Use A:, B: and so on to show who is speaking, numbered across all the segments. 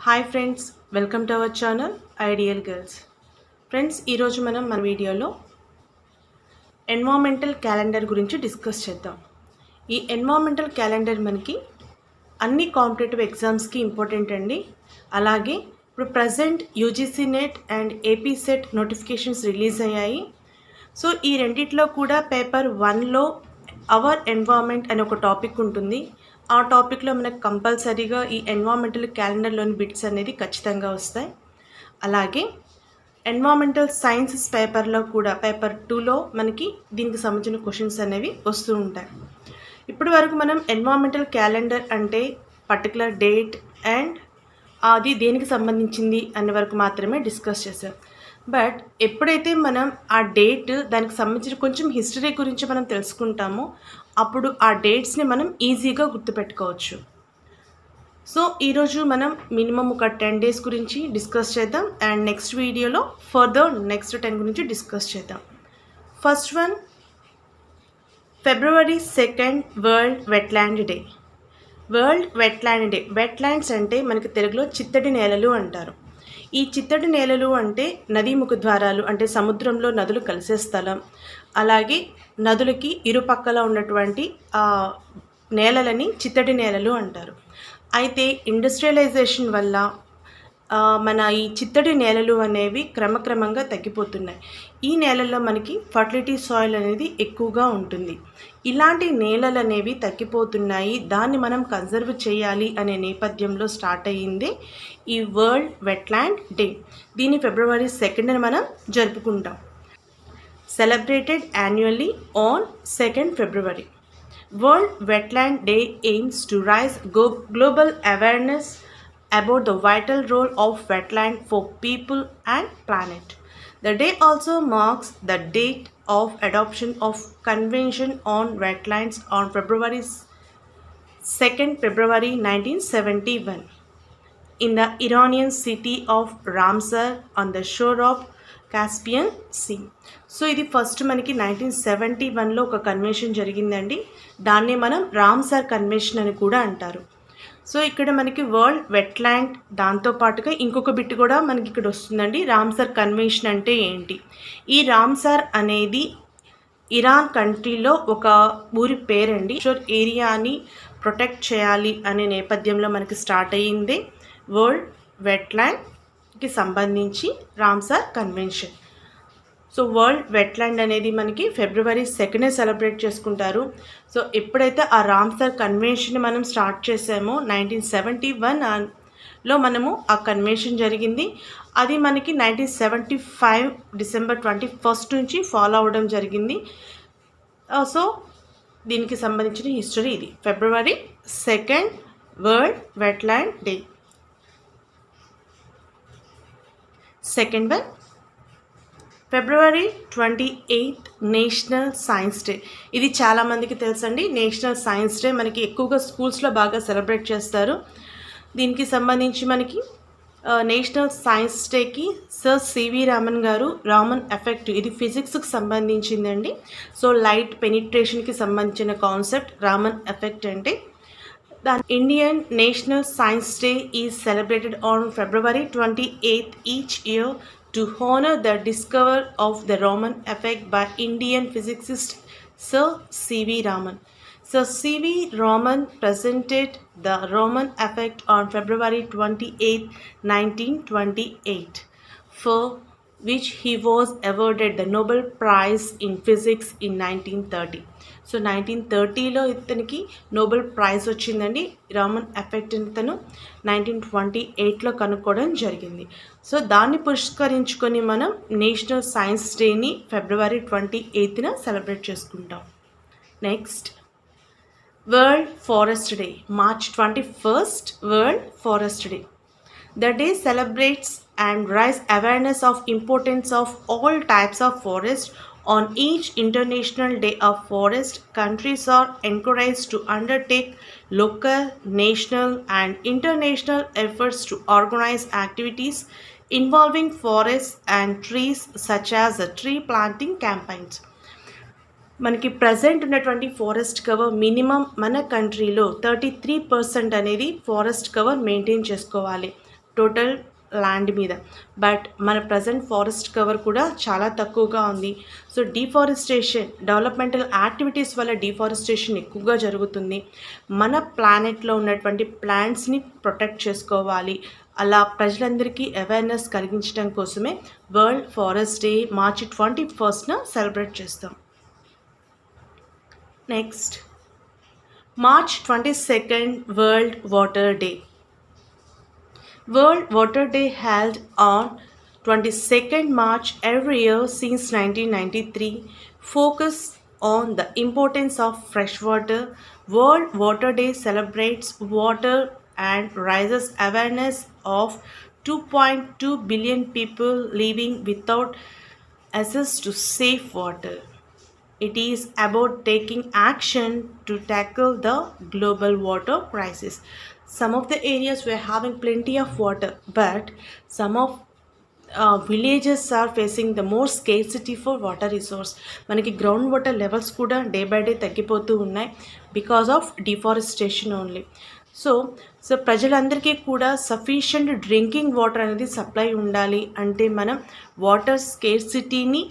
A: Hi friends, welcome to our channel ideal girls. Friends, ఈరోజు మనం మన వీడియోలో ఎన్వైరన్మెంటల్ క్యాలెండర్ గురించి డిస్కస్ చేద్దాం. ఈ ఎన్వైరన్మెంటల్ క్యాలెండర్ మనకి అన్ని కాంపిటేటివ్ ఎగ్జామ్స్కి ఇంపార్టెంట్ అండి. అలాగే ఇప్పుడు present UGC net and AP set notifications release అయ్యాయి. సో ఈ రెండిట్లో కూడా పేపర్ 1లో అవర్ ఎన్వైరన్మెంట్ అనే ఒక టాపిక్ ఉంటుంది. ఆ టాపిక్లో మనకు కంపల్సరీగా ఈ ఎన్వైరన్మెంటల్ క్యాలెండర్లోని బిట్స్ అనేది ఖచ్చితంగా వస్తాయి. అలాగే ఎన్వైరన్మెంటల్ సైన్సెస్ పేపర్లో కూడా పేపర్ 2లో మనకి దీనికి సంబంధించిన క్వశ్చన్స్ అనేవి వస్తూ ఉంటాయి. ఇప్పటి వరకు మనం ఎన్వైరన్మెంటల్ క్యాలెండర్ అంటే పర్టికులర్ డేట్ అండ్ అది దేనికి సంబంధించింది అనే వరకు మాత్రమే డిస్కస్ చేసాం. బట్ ఎప్పుడైతే మనం ఆ డేట్ దానికి సంబంధించిన కొంచెం హిస్టరీ గురించి మనం తెలుసుకుంటామో అప్పుడు ఆ డేట్స్ని మనం ఈజీగా గుర్తుపెట్టుకోవచ్చు. సో ఈరోజు మనం మినిమం ఒక 10 days గురించి డిస్కస్ చేద్దాం అండ్ నెక్స్ట్ వీడియోలో ఫర్దర్ నెక్స్ట్ 10 గురించి డిస్కస్ చేద్దాం. First one, February 2nd world wetland day. World wetland day. Wetlands అంటే మనకి తెలుగులో చిత్తడి నేలలు అంటారు. ఈ చిత్తడి నేలలు అంటే నదీ ముఖద్వారాలు, అంటే సముద్రంలో నదులు కలిసే స్థలం. అలాగే నదులకి ఇరుపక్కల ఉన్నటువంటి నేలలని చిత్తడి నేలలు అంటారు. అయితే ఇండస్ట్రియలైజేషన్ వల్ల మన ఈ చిత్తడి నేలలు అనేవి క్రమక్రమంగా తగ్గిపోతున్నాయి. ఈ నేలల్లో మనకి ఫర్టిలిటీ సాయిల్ అనేది ఎక్కువగా ఉంటుంది. ఇలాంటి నేలలు అనేవి తగ్గిపోతున్నాయి, దాన్ని మనం కన్జర్వ్ చేయాలి అనే నేపథ్యంలో స్టార్ట్ అయ్యింది ఈ వరల్డ్ వెట్లాండ్ డే. దీన్ని February 2nd మనం జరుపుకుంటాం. Celebrated annually on 2nd February. World Wetland Day aims to raise global awareness about the vital role of wetland for people and planet. The day also marks the date of adoption of Convention on Wetlands on February 2nd, February 1971 in the Iranian city of Ramsar on the shore of Caspian sea. So ఇది first మనకి 1971లో ఒక convention జరిగిందండి. దాన్నే మనం Ramsar convention అని కూడా అంటారు. సో ఇక్కడ మనకి వరల్డ్ వెట్లాండ్ దాంతోపాటుగా ఇంకొక బిట్ కూడా మనకి ఇక్కడ వస్తుందండి. రామ్సర్ కన్వెన్షన్ అంటే ఏంటి? ఈ రామ్సర్ అనేది ఇరాన్ కంట్రీలో ఒక ఊరి పేరండి. ఏరియాని ప్రొటెక్ట్ చేయాలి అనే నేపథ్యంలో మనకి స్టార్ట్ అయ్యింది వరల్డ్ వెట్లాండ్కి సంబంధించి Ramsar convention. So world wetland అనేది మనకి February 2nd సెలబ్రేట్ చేసుకుంటారు. సో ఎప్పుడైతే ఆ రామ్సర్ కన్వెన్షన్ మనం స్టార్ట్ చేసామో 1971లో మనము ఆ కన్వెన్షన్ జరిగింది. అది మనకి 1975 December 21st నుంచి ఫాలో అవ్వడం జరిగింది. సో దీనికి సంబంధించిన హిస్టరీ ఇది. February 2nd world wetland day. Second one, February 28th national science day. ఇది చాలామందికి తెలుసండి. నేషనల్ సైన్స్ డే మనకి ఎక్కువగా స్కూల్స్లో బాగా సెలబ్రేట్ చేస్తారు. దీనికి సంబంధించి మనకి నేషనల్ సైన్స్ డేకి సర్ సివి రామన్ గారు రామన్ ఎఫెక్ట్, ఇది ఫిజిక్స్కి సంబంధించిందండి. సో లైట్ పెనిట్రేషన్కి సంబంధించిన కాన్సెప్ట్ రామన్ ఎఫెక్ట్ అంటే. The Indian National Science Day is celebrated on February 28th each year to honor the discovery of the Raman effect by Indian physicist Sir C.V. Raman. Sir C.V. Raman presented the Raman effect on February 28, 1928, for which he was awarded the Nobel Prize in Physics in 1930. So 1930లో ఇతనికి Nobel prize వచ్చిందండి. Raman effect ఇతను 1928లో కనుక్కోవడం జరిగింది. So దాన్ని పురస్కరించుకొని మనం national science డేని February 28న celebrate చేసుకుంటాం. Next, world forest day. March 21st world forest day. The day celebrates and raises awareness of importance of all types of forest. On each International Day of Forest, countries are encouraged to undertake local, national and international efforts to organize activities involving forests and trees such as the tree planting campaigns. మనకి present ఉన్నటువంటి forest cover minimum మన కంట్రీలో 33% అనేది forest cover maintain చేసుకోవాలి. Total land మీద. But మన present forest cover కూడా చాలా తక్కువగా ఉంది. సో డిఫారెస్టేషన్, డెవలప్మెంటల్ యాక్టివిటీస్ వల్ల డిఫారెస్టేషన్ ఎక్కువగా జరుగుతుంది. మన ప్లానెట్లో ఉన్నటువంటి ప్లాంట్స్ని ప్రొటెక్ట్ చేసుకోవాలి. అలా ప్రజలందరికీ అవేర్నెస్ కలిగించడం కోసమే వరల్డ్ ఫారెస్ట్ డే మార్చి 21న సెలబ్రేట్ చేస్తాం. Next, March 22nd world water day. World Water Day held on 22nd March every year since 1993 focus on the importance of fresh water. World Water Day celebrates water and raises awareness of 2.2 billion people living without access to safe water. It is about taking action to tackle the global water crisis. Some of the areas were having plenty of water, but some of villages are facing the more scarcity for water resource. మనకి ground water levels కూడా day by day తగ్గిపోతూ ఉన్నాయి because of deforestation only. So ప్రజలందరికీ కూడా sufficient drinking water అనేది supply ఉండాలి అంటే మనం వాటర్ స్కేర్సిటీని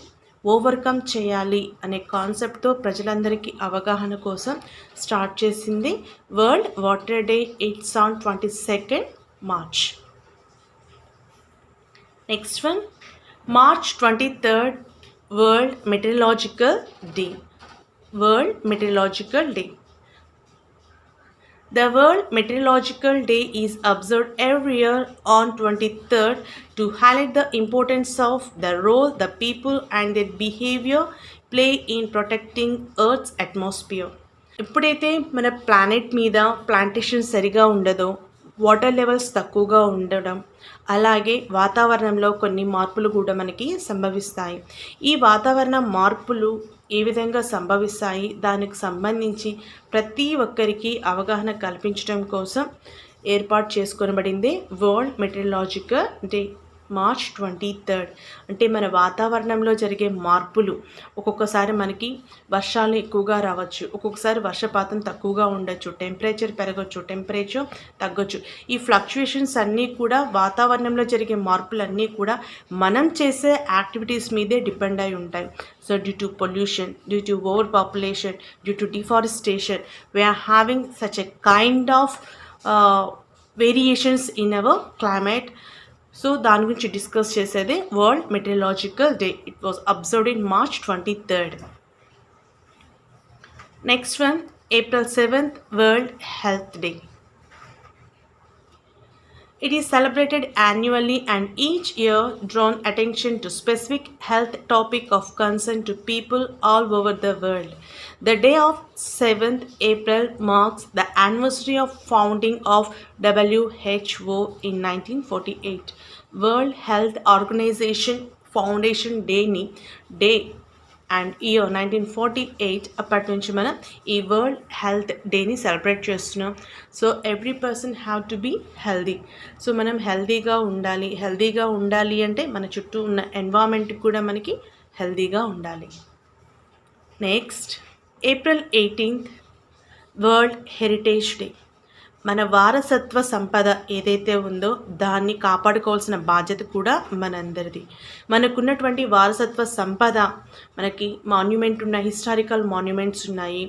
A: ఓవర్కమ్ చేయాలి అనే కాన్సెప్ట్తో ప్రజలందరికీ అవగాహన కోసం స్టార్ట్ చేసింది world water day. It's on 22nd March. Next one, March 23rd world meteorological day. World meteorological day. The World Meteorological Day is observed every year on 23rd to highlight the importance of the role the people and their behavior play in protecting Earth's atmosphere. ఎప్పుడైతే మన planet మీద plantation సరిగా ఉండదో, water levels తక్కువగా ఉండడం, అలాగే వాతావరణంలో కొన్ని మార్పులు కూడా మనకి సంభవిస్తాయి. ఈ వాతావరణ మార్పులు ఏ విధంగా సంభవిస్తాయి, దానికి సంబంధించి ప్రతి ఒక్కరికి అవగాహన కల్పించడం కోసం ఏర్పాటు చేసుకొనబడింది world meteorological day March 23rd. అంటే మన వాతావరణంలో జరిగే మార్పులు, ఒక్కొక్కసారి మనకి వర్షాలు ఎక్కువగా రావచ్చు, ఒక్కొక్కసారి వర్షపాతం తక్కువగా ఉండొచ్చు, టెంపరేచర్ పెరగచ్చు, టెంపరేచర్ తగ్గొచ్చు. ఈ ఫ్లక్చుయేషన్స్ అన్నీ కూడా వాతావరణంలో జరిగే మార్పులన్నీ కూడా మనం చేసే యాక్టివిటీస్ మీదే డిపెండ్ అయి ఉంటాయి. So due to pollution, due to overpopulation, due to deforestation, we are having such a kind of variations in our climate. So దాని గురించి డిస్కస్ చేసేదే world meteorological day. It was observed in March 23rd. Next one, April 7th world health day. It is celebrated annually and each year drawn attention to specific health topic of concern to people all over the world. The day of 7th April marks the anniversary of founding of WHO in 1948. World Health Organization Foundation Day and year 1948 అప్పటి నుంచి మనం ఈ world health డేని celebrate చేస్తున్నాం. So every person have to be healthy. So మనం హెల్దీగా ఉండాలి అంటే మన చుట్టూ ఉన్న ఎన్వైరన్మెంట్ కూడా మనకి హెల్దీగా ఉండాలి. Next, April 18th world heritage day. మన వారసత్వ సంపద ఏదైతే ఉందో దాన్ని కాపాడుకోవాల్సిన బాధ్యత కూడా మనందరిది. మనకున్నటువంటి వారసత్వ సంపద, మనకి మాన్యుమెంట్ ఉన్నాయి, హిస్టారికల్ మాన్యుమెంట్స్ ఉన్నాయి,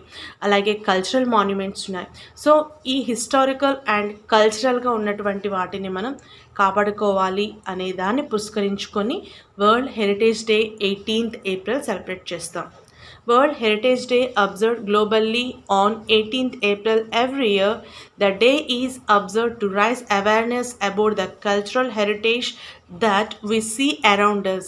A: అలాగే కల్చరల్ మాన్యుమెంట్స్ ఉన్నాయి. సో ఈ హిస్టారికల్ అండ్ కల్చరల్గా ఉన్నటువంటి వాటిని మనం కాపాడుకోవాలి అనే దాన్ని పురస్కరించుకొని world heritage day 18th April celebrate చేస్తాం. World Heritage Day observed globally on 18th April every year. The day is observed to raise awareness about the cultural heritage that we see around us.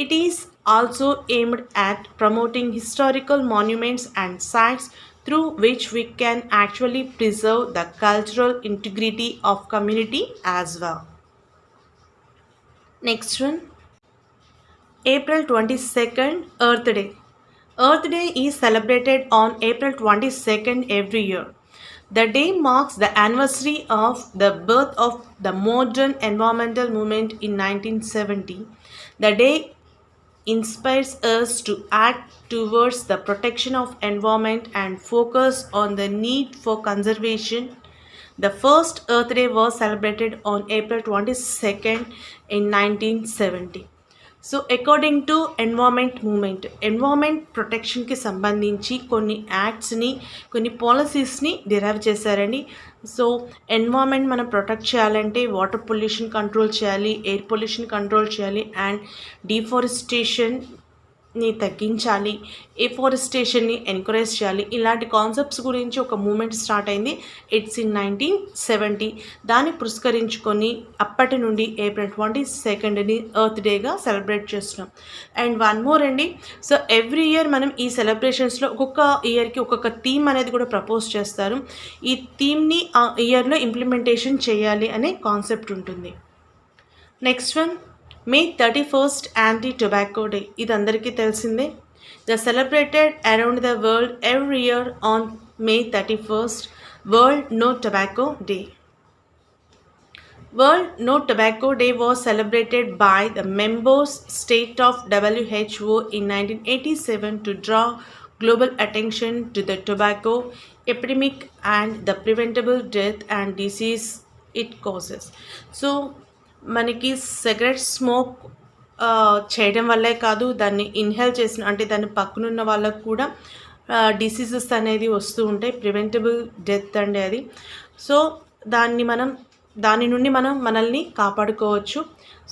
A: It is also aimed at promoting historical monuments and sites through which we can actually preserve the cultural integrity of community as well. Next one, April 22nd Earth Day. Earth Day is celebrated on April 22nd every year. The day marks the anniversary of the birth of the modern environmental movement in 1970. The day inspires us to act towards the protection of environment and focus on the need for conservation. The first Earth Day was celebrated on April 22nd in 1970. So according to environment ప్రొటెక్షన్కి సంబంధించి కొన్ని యాక్ట్స్ని, కొన్ని పాలసీస్ని derive చేశారండి. So environment మనం protect చేయాలంటే water pollution control చేయాలి, ఎయిర్ పొల్యూషన్ కంట్రోల్ చేయాలి, అండ్ డిఫారెస్టేషన్ని తగ్గించాలి, ఎఫారెస్టేషన్ని ఎంకరేజ్ చేయాలి. ఇలాంటి కాన్సెప్ట్స్ గురించి ఒక మూమెంట్ స్టార్ట్ అయింది. It's in 1970. దాన్ని పురస్కరించుకొని అప్పటి నుండి ఏప్రిల్ 22ని ఎర్త్ డేగా సెలబ్రేట్ చేస్తున్నాం. అండ్ వన్ మోర్ అండి, సో ఎవ్రీ ఇయర్ మనం ఈ సెలబ్రేషన్స్లో ఒక్కొక్క ఇయర్కి ఒక్కొక్క థీమ్ అనేది కూడా ప్రపోజ్ చేస్తారు. ఈ థీమ్ని ఆ ఇయర్లో ఇంప్లిమెంటేషన్ చేయాలి అనే కాన్సెప్ట్ ఉంటుంది. Next one, May 31st Anti-Tobacco Day. ఇది అందరికీ తెలిసిందే. They are celebrated around the world every year on May 31st, World No Tobacco Day. World No Tobacco Day was celebrated by the members state of WHO in 1987 to draw global attention to the tobacco epidemic and the preventable death and disease it causes. So మనకి cigarette smoke చేయడం వల్లే కాదు, దాన్ని inhale చేసిన అంటే దాని పక్కనున్న వాళ్ళకు కూడా డిసీజెస్ అనేది వస్తూ ఉంటాయి. ప్రివెంటబుల్ డెత్ అండి అది. సో దాని నుండి మనం మనల్ని కాపాడుకోవచ్చు.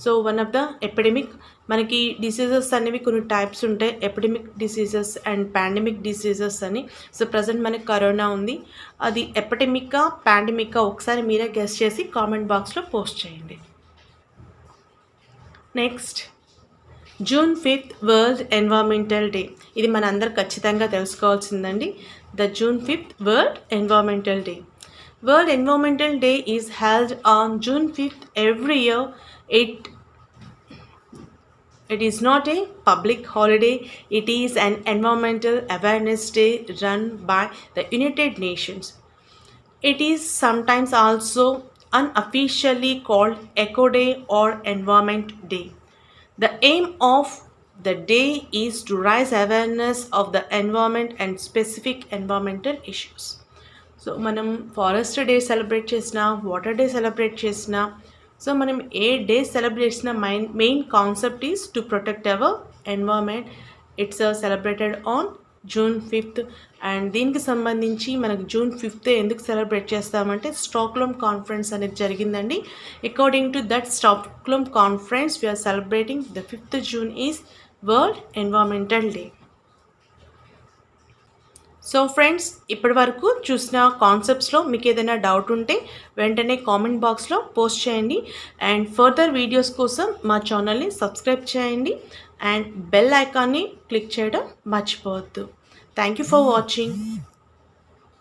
A: So one of the epidemic, మనకి డిసీజెస్ అనేవి కొన్ని టైప్స్ ఉంటాయి, epidemic diseases and pandemic diseases అని. సో ప్రజెంట్ మనకి కరోనా ఉంది, అది ఎపిడమిక్కా పాండమిక్కా ఒకసారి మీరే గెస్ చేసి కామెంట్ బాక్స్లో పోస్ట్ చేయండి. Next, June 5th world environmental day. ఇది మన అందరు ఖచ్చితంగా తెలుసుకోవాల్సిందండి. The June 5th world environmental day. World environmental day is held on June 5th every year. It is not a public holiday. It is an environmental awareness day run by the United Nations. It is sometimes also unofficially called Eco Day or Environment Day. The aim of the day is to raise awareness of the environment and specific environmental issues. So మనం forest day celebrate చేసినా, water day celebrate చేసినా, so మనం ఏ day celebrate చేసినా main concept is to protect our environment. It's celebrated on June 5th. And దీనికి సంబంధించి మనకు June 5th ఎందుకు celebrate చేస్తామంటే స్టాక్హోమ్ కాన్ఫరెన్స్ అనేది జరిగిందండి. According to that Stockholm conference we are celebrating the 5th June is world environmental day. So friends, ఇప్పటి వరకు చూసిన కాన్సెప్ట్స్లో మీకు ఏదైనా డౌట్ ఉంటే వెంటనే కామెంట్ బాక్స్లో పోస్ట్ చేయండి. అండ్ ఫర్దర్ వీడియోస్ కోసం మా ఛానల్ని సబ్స్క్రైబ్ చేయండి అండ్ బెల్ ఐకాన్ని క్లిక్ చేయడం మర్చిపోవద్దు. Thank you for watching.